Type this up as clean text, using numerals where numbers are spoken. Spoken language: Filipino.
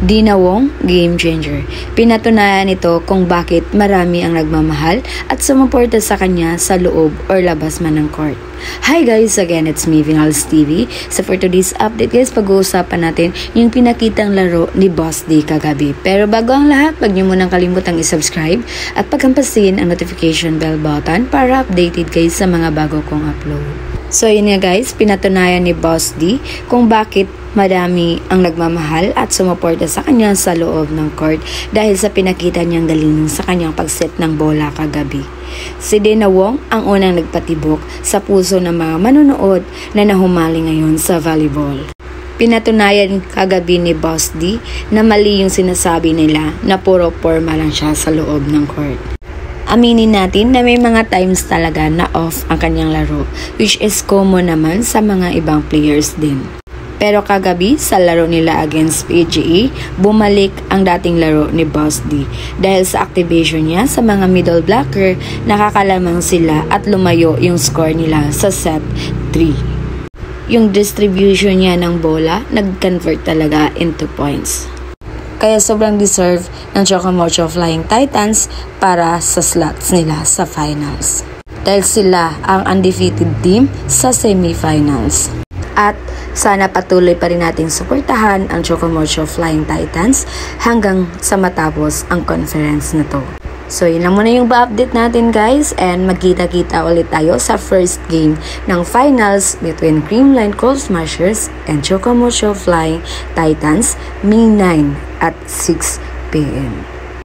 Dina Wong, game changer. Pinatunayan nito kung bakit marami ang nagmamahal at sumuporta sa kanya sa loob or labas man ng court. Hi guys, again it's me, Vinals TV. So for today's update guys, pag-uusapan natin yung pinakitang laro ni Boss D kagabi. Pero bago ang lahat, wag niyo munang kalimutang i-subscribe at paghampasin ang notification bell button para updated guys sa mga bago kong upload. So yun nga guys, pinatunayan ni Boss D kung bakit madami ang nagmamahal at sumuporta sa kanya sa loob ng court dahil sa pinakita niyang galing sa kanyang pagset ng bola kagabi. Si Dina Wong ang unang nagpatibok sa puso ng mga manonood na nahumaling ngayon sa volleyball. Pinatunayan kagabi ni Boss D na mali yung sinasabi nila na puro forma lang siya sa loob ng court. Aminin natin na may mga times talaga na off ang kanyang laro, which is common naman sa mga ibang players din. Pero kagabi sa laro nila against PGE, bumalik ang dating laro ni Boss D. Dahil sa activation niya sa mga middle blocker, nakakalamang sila at lumayo yung score nila sa set 3. Yung distribution niya ng bola, nag-convert talaga into points. Kaya sobrang deserve ng Chocomocho Flying Titans para sa slots nila sa finals. Dahil sila ang undefeated team sa semifinals. At sana patuloy pa rin nating suportahan ang Chocomocho Flying Titans hanggang sa matapos ang conference na to. So yun lang muna yung ba-update natin guys, and magkita-kita ulit tayo sa first game ng finals between Creamline Cold Smashers and Chocomocho Flying Titans May 9 at 6 p.m.